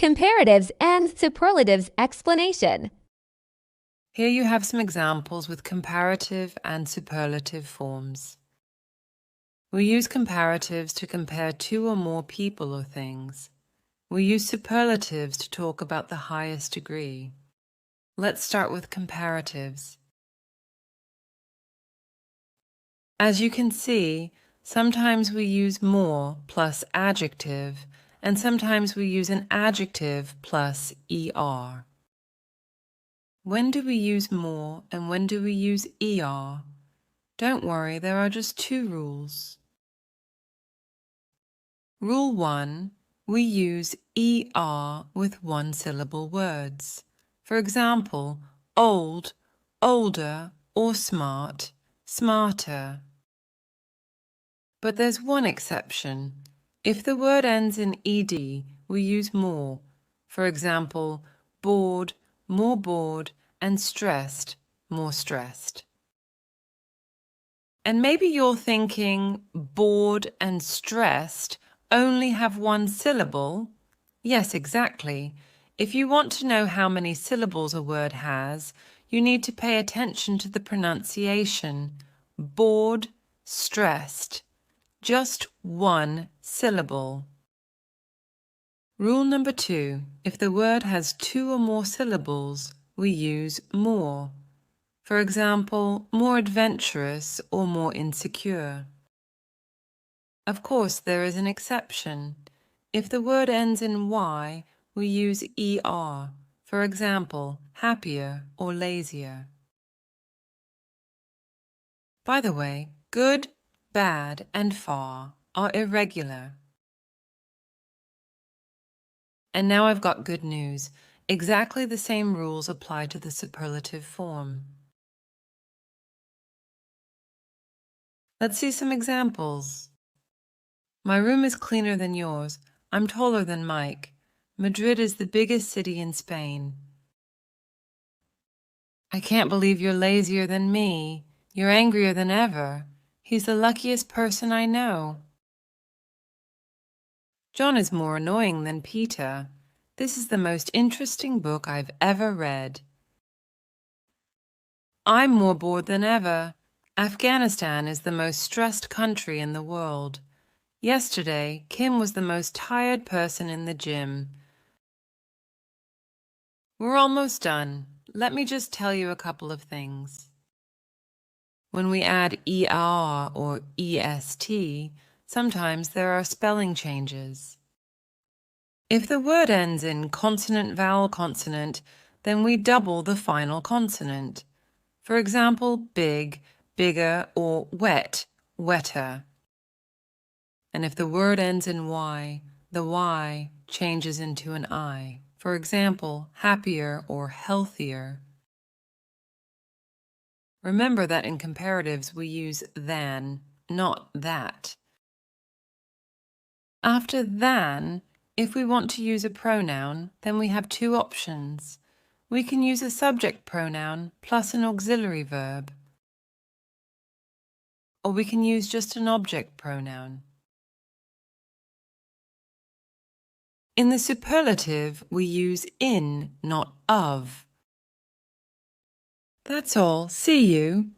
Comparatives and superlatives explanation. Here you have some examples with comparative and superlative forms. We use comparatives to compare two or more people or things. We use superlatives to talk about the highest degree. Let's start with comparatives. As you can see, sometimes we use more plus adjective, and sometimes we use an adjective plus er. When do we use more and when do we use er? Don't worry, there are just two rules. Rule 1, we use er with one-syllable words. For example, old, older, or smart, smarter. But there's one exception. If the word ends in ed, we use more. For example, bored, more bored, and stressed, more stressed. And maybe you're thinking, bored and stressed only have one syllable? Yes, exactly. If you want to know how many syllables a word has, you need to pay attention to the pronunciation. Bored, stressed. Just one syllable. Rule number 2. If the word has two or more syllables, we use more. For example, more adventurous or more insecure. Of course, there is an exception. If the word ends in y, we use er. For example, happier or lazier. By the way, good, bad, and far are irregular. And now I've got good news. Exactly the same rules apply to the superlative form. Let's see some examples. My room is cleaner than yours. I'm taller than Mike. Madrid is the biggest city in Spain. I can't believe you're lazier than me. You're angrier than ever. He's the luckiest person I know. John is more annoying than Peter. This is the most interesting book I've ever read. I'm more bored than ever. Afghanistan is the most stressed country in the world. Yesterday, Kim was the most tired person in the gym. We're almost done. Let me just tell you a couple of things. When we add er or est, sometimes there are spelling changes. If the word ends in consonant, vowel, consonant, then we double the final consonant. For example, big, bigger, or wet, wetter. And if the word ends in y, the y changes into an I. For example, happier or healthier. Remember that in comparatives we use than, not that. After than, if we want to use a pronoun, then we have two options. We can use a subject pronoun plus an auxiliary verb. Or we can use just an object pronoun. In the superlative, we use in, not of. That's all. See you.